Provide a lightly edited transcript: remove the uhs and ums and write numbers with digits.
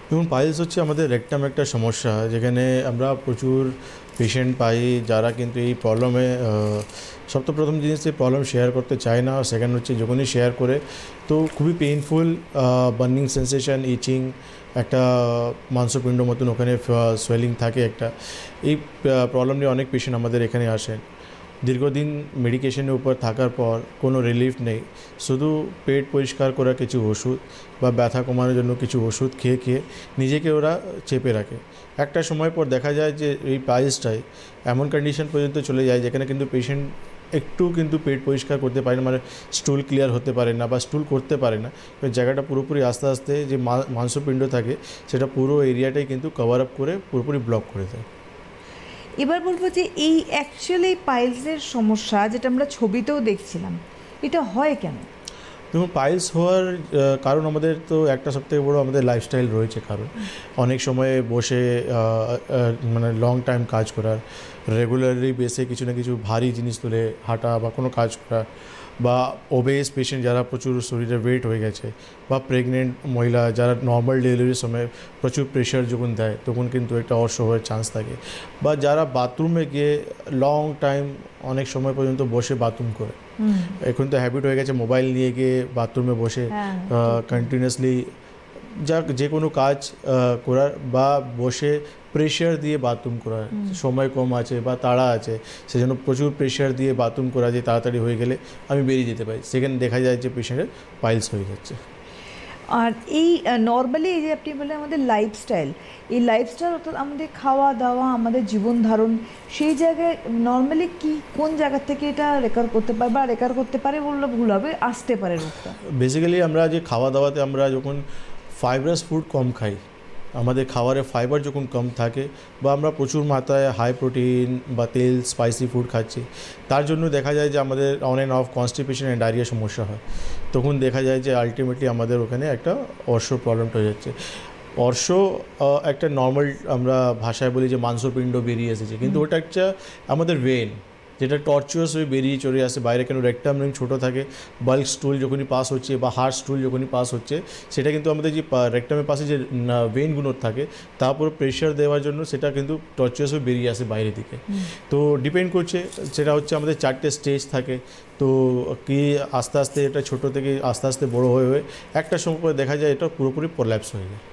দেখুন, পাইলস হচ্ছে আমাদের রেকটাম একটা সমস্যা, যেখানে আমরা প্রচুর পেশেন্ট পাই যারা কিন্তু এই প্রবলেমে প্রথম জিনিস যে প্রবলেম শেয়ার করতে চায় না, সেকেন্ড হচ্ছে যখনই শেয়ার করে তো খুবই পেইনফুল, বার্নিং সেন্সেশন, ইচিং, একটা মাংসপিণ্ড মতন ওখানে সোয়েলিং থাকে একটা। এই প্রবলেম নিয়ে অনেক পেশেন্ট আমাদের এখানে আসেন। দীর্ঘদিন মেডিকেশনের উপর থাকার পর কোনো রিলিফ নেই, শুধু পেট পরিষ্কার করা কিছু ওষুধ বা ব্যথা কমানোর জন্য কিছু ওষুধ খেয়ে খেয়ে নিজেকে ওরা চেপে রাখে। একটা সময় পর দেখা যায় যে এই পাইলসটাই এমন কন্ডিশন পর্যন্ত চলে যায় যেখানে কিন্তু পেশেন্ট একটু কিন্তু পেট পরিষ্কার করতে পারে না, মানে স্টুল ক্লিয়ার হতে পারে না বা স্টুল করতে পারে না। ওই জায়গাটা পুরোপুরি আস্তে আস্তে যে মাংসপিণ্ড থাকে সেটা পুরো এরিয়াটাই কিন্তু কভার আপ করে পুরোপুরি ব্লক করে দেয়। এবার বলবো যে এই অ্যাকচুয়ালি পাইলসের সমস্যা যেটা আমরা ছবিতেও দেখছিলাম, এটা হয় কেন? দেখুন, পাইলস হওয়ার কারণ আমাদের তো একটা সবথেকে বড় আমাদের লাইফস্টাইল রয়েছে। কারণ অনেক সময় বসে মানে লং টাইম কাজ করার, রেগুলারলি বেসে কিছু না কিছু ভারী জিনিস তুলে হাঁটা বা কোনো কাজ করা, বা ওবেস পেশেন্ট যারা প্রচুর শরীরে ওয়েট হয়ে গেছে, বা প্রেগনেন্ট মহিলা যারা নর্মাল ডেলিভারির সময় প্রচুর প্রেশার যখন দেয় তখন কিন্তু একটা অর্শ হওয়ার চান্স থাকে, বা যারা বাথরুমে গিয়ে লং টাইম অনেক সময় পর্যন্ত বসে বাথরুম করে। এখন তো হ্যাবিট হয়ে গেছে মোবাইল নিয়ে গিয়ে বাথরুমে বসে কন্টিনিউয়াসলি যে কোনো কাজ করার, বা বসে প্রেশার দিয়ে বাথরুম করার, সময় কম আছে বা তাড়া আছে সেজন্য প্রচুর প্রেশার দিয়ে বাথরুম করা, যে তাড়াতাড়ি হয়ে গেলে আমি বেরিয়ে যেতে পারি, সেখানে দেখা যায় যে পেশেন্টের পাইলস হয়ে যাচ্ছে। আর এই নর্মালি এই যে আপনি বললেন আমাদের লাইফস্টাইল, এই লাইফস্টাইল অর্থাৎ আমাদের খাওয়া দাওয়া, আমাদের জীবন ধারণ, সেই জায়গায় নর্মালি কোন জায়গা থেকে এটা রেকার করতে পারে, বা রেকার করতে পারে বললে ভুল হবে, আসতে পারে রোগটা? বেসিক্যালি আমরা যে খাওয়া দাওয়াতে আমরা যখন ফাইবারাস ফুড কম খাই, আমাদের খাবারে ফাইবার যখন কম থাকে, বা আমরা প্রচুর মাত্রায় হাই প্রোটিন বা তেল স্পাইসি ফুড খাচ্ছি, তার জন্য দেখা যায় যে আমাদের on and of constipation and diarrhoea সমস্যা হয়। তখন দেখা যায় যে আলটিমেটলি আমাদের ওখানে একটা অর্শ প্রবলেমটা হয়ে যাচ্ছে। অর্শ একটা নর্মাল আমরা ভাষায় বলি যে মাংসপিণ্ড বেরিয়ে এসেছে, কিন্তু ওটা একটা আমাদের ভেন, যেটা টর্চুয়াস হয়ে বেরিয়ে চলে আসে বাইরে। কেন রেকটাম রিং ছোটো থাকে, বাল্ক স্টুল যখনই পাস হচ্ছে বা হার্ট স্টুল যখনই পাস হচ্ছে, সেটা কিন্তু আমাদের যে রেকটামের পাশে যে ভেনগুলো থাকে তারপর প্রেশার দেওয়ার জন্য সেটা কিন্তু টর্চুয়াস হয়ে বেরিয়ে আসে বাইরের দিকে। তো ডিপেন্ড করছে, সেটা হচ্ছে আমাদের 4টে স্টেজ থাকে। তো কি আস্তে আস্তে এটা ছোটো থেকে আস্তে আস্তে বড়ো হয়ে একটা সময় দেখা যায় এটা পুরোপুরি প্রল্যাপস হয়ে যায়।